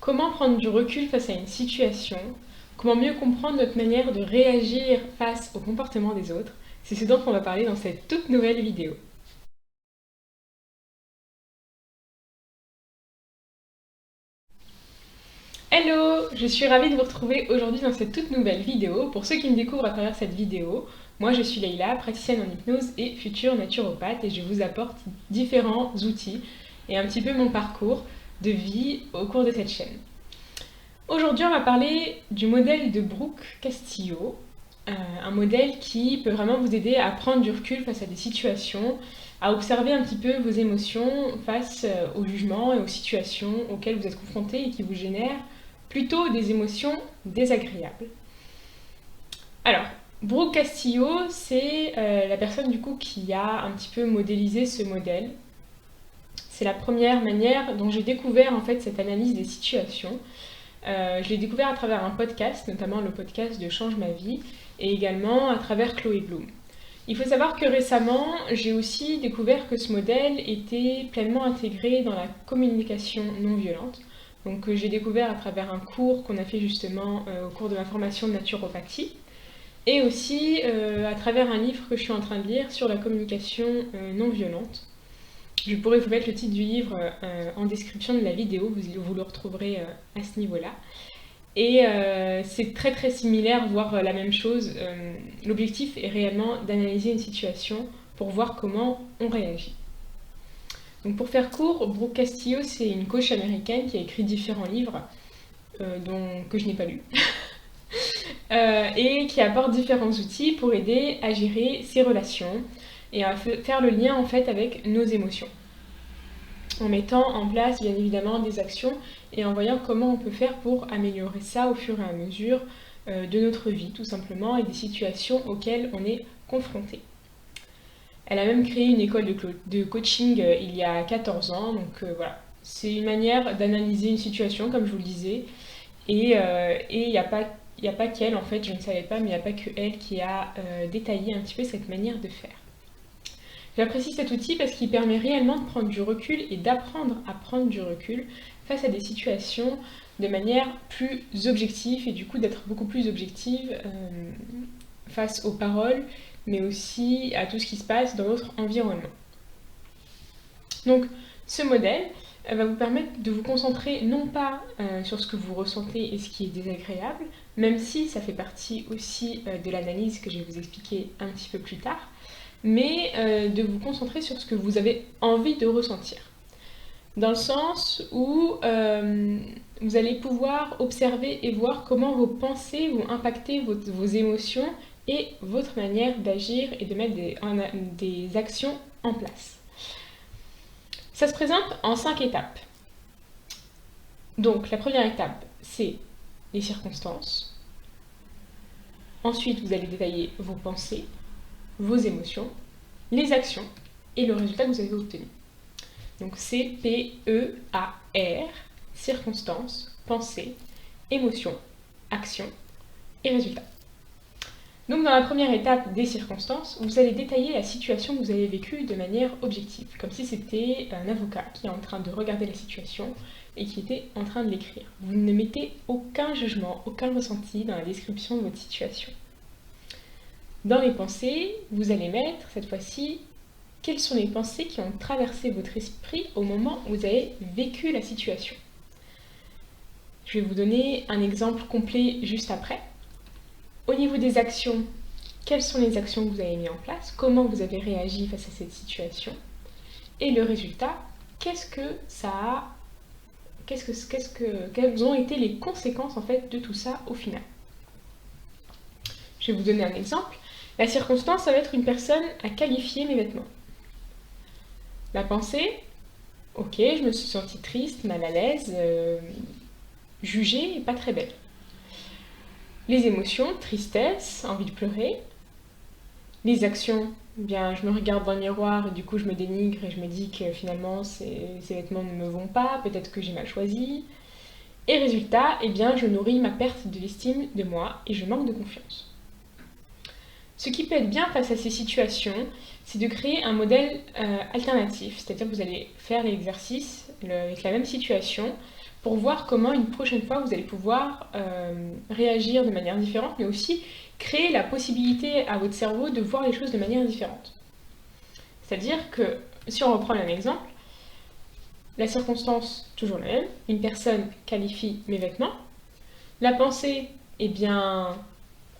Comment prendre du recul face à une situation? Comment mieux comprendre notre manière de réagir face au comportement des autres? C'est ce dont on va parler dans cette toute nouvelle vidéo. Hello! Je suis ravie de vous retrouver aujourd'hui dans cette toute nouvelle vidéo. Pour ceux qui me découvrent à travers cette vidéo, moi je suis Leïla, praticienne en hypnose et future naturopathe, et je vous apporte différents outils et un petit peu mon parcours de vie au cours de cette chaîne. Aujourd'hui, on va parler du modèle de Brooke Castillo, un modèle qui peut vraiment vous aider à prendre du recul face à des situations, à observer un petit peu vos émotions face aux jugements et aux situations auxquelles vous êtes confrontés et qui vous génèrent plutôt des émotions désagréables. Alors, Brooke Castillo, c'est la personne du coup qui a un petit peu modélisé ce modèle. C'est la première manière dont j'ai découvert en fait cette analyse des situations. Je l'ai découvert à travers un podcast, notamment le podcast de Change ma vie, et également à travers Chloé Bloom. Il faut savoir que récemment, j'ai aussi découvert que ce modèle était pleinement intégré dans la communication non violente. Donc j'ai découvert à travers un cours qu'on a fait justement au cours de ma formation de naturopathie, et aussi à travers un livre que je suis en train de lire sur la communication non violente. Je pourrais vous mettre le titre du livre en description de la vidéo, vous le retrouverez à ce niveau-là. Et c'est très très similaire, voire la même chose. L'objectif est réellement d'analyser une situation pour voir comment on réagit. Donc pour faire court, Brooke Castillo, c'est une coach américaine qui a écrit différents livres que je n'ai pas lus. Et qui apporte différents outils pour aider à gérer ses relations et à faire le lien en fait avec nos émotions, en mettant en place bien évidemment des actions et en voyant comment on peut faire pour améliorer ça au fur et à mesure de notre vie tout simplement et des situations auxquelles on est confronté. Elle a même créé une école de coaching il y a 14 ans, donc voilà. C'est une manière d'analyser une situation comme je vous le disais, et il n'y a pas qu'elle en fait, je ne savais pas, mais il n'y a pas que elle qui a détaillé un petit peu cette manière de faire. J'apprécie cet outil parce qu'il permet réellement de prendre du recul et d'apprendre à prendre du recul face à des situations de manière plus objective et du coup d'être beaucoup plus objective face aux paroles mais aussi à tout ce qui se passe dans votre environnement. Donc ce modèle va vous permettre de vous concentrer non pas sur ce que vous ressentez et ce qui est désagréable, même si ça fait partie aussi de l'analyse que je vais vous expliquer un petit peu plus tard, mais de vous concentrer sur ce que vous avez envie de ressentir. Dans le sens où vous allez pouvoir observer et voir comment vos pensées vont impacter vos émotions et votre manière d'agir et de mettre des actions en place. Ça se présente en 5 étapes. Donc la première étape, c'est les circonstances. Ensuite, vous allez détailler vos pensées, vos émotions, les actions et le résultat que vous avez obtenu. Donc CPEAR, circonstances, pensées, émotions, actions et résultats. Donc dans la première étape des circonstances, vous allez détailler la situation que vous avez vécue de manière objective, comme si c'était un avocat qui est en train de regarder la situation et qui était en train de l'écrire. Vous ne mettez aucun jugement, aucun ressenti dans la description de votre situation. Dans les pensées, vous allez mettre cette fois-ci quelles sont les pensées qui ont traversé votre esprit au moment où vous avez vécu la situation. Je vais vous donner un exemple complet juste après. Au niveau des actions, quelles sont les actions que vous avez mises en place? Comment vous avez réagi face à cette situation? Et le résultat, quelles ont été les conséquences en fait de tout ça au final? Je vais vous donner un exemple. La circonstance, ça va être une personne à qualifier mes vêtements. La pensée, ok, je me suis sentie triste, mal à l'aise, jugée et pas très belle. Les émotions, tristesse, envie de pleurer. Les actions, bien, je me regarde dans le miroir et du coup je me dénigre et je me dis que finalement ces vêtements ne me vont pas, peut-être que j'ai mal choisi. Et résultat, eh bien, je nourris ma perte de l'estime de moi et je manque de confiance. Ce qui peut être bien face à ces situations, c'est de créer un modèle alternatif, c'est-à-dire que vous allez faire l'exercice avec la même situation pour voir comment une prochaine fois vous allez pouvoir réagir de manière différente, mais aussi créer la possibilité à votre cerveau de voir les choses de manière différente. C'est-à-dire que, si on reprend un exemple, la circonstance, toujours la même, une personne qualifie mes vêtements, la pensée, eh bien,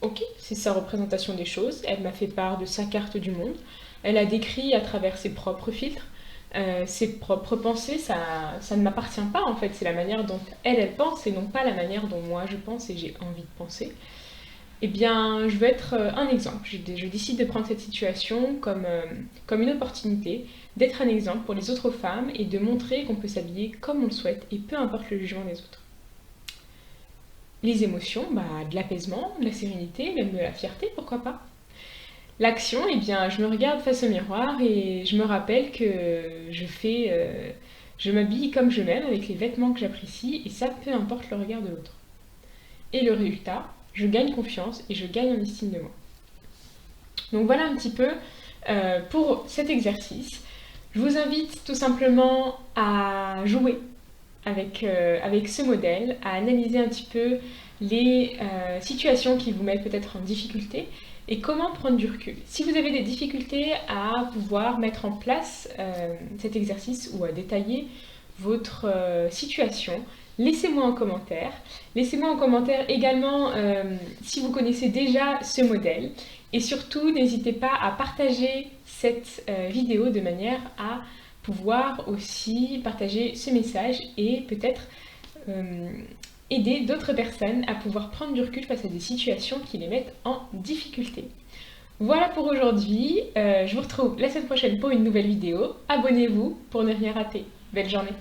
ok, c'est sa représentation des choses, elle m'a fait part de sa carte du monde, elle a décrit à travers ses propres filtres, ses propres pensées, ça ne m'appartient pas en fait, c'est la manière dont elle pense et non pas la manière dont moi je pense et j'ai envie de penser. Eh bien, je veux être un exemple. Je décide de prendre cette situation comme une opportunité d'être un exemple pour les autres femmes et de montrer qu'on peut s'habiller comme on le souhaite et peu importe le jugement des autres. Les émotions, de l'apaisement, de la sérénité, même de la fierté, pourquoi pas. L'action, eh bien, je me regarde face au miroir et je me rappelle que je m'habille comme je m'aime avec les vêtements que j'apprécie et ça, peu importe le regard de l'autre. Et le résultat, je gagne confiance et je gagne en estime de moi. Donc voilà un petit peu pour cet exercice. Je vous invite tout simplement à jouer avec ce modèle, à analyser un petit peu les situations qui vous mettent peut-être en difficulté et comment prendre du recul. Si vous avez des difficultés à pouvoir mettre en place cet exercice ou à détailler votre situation, laissez-moi en commentaire. Laissez-moi en commentaire également si vous connaissez déjà ce modèle. Et surtout, n'hésitez pas à partager cette vidéo de manière à pouvoir aussi partager ce message et peut-être aider d'autres personnes à pouvoir prendre du recul face à des situations qui les mettent en difficulté. Voilà pour aujourd'hui. Je vous retrouve la semaine prochaine pour une nouvelle vidéo. Abonnez-vous pour ne rien rater. Belle journée!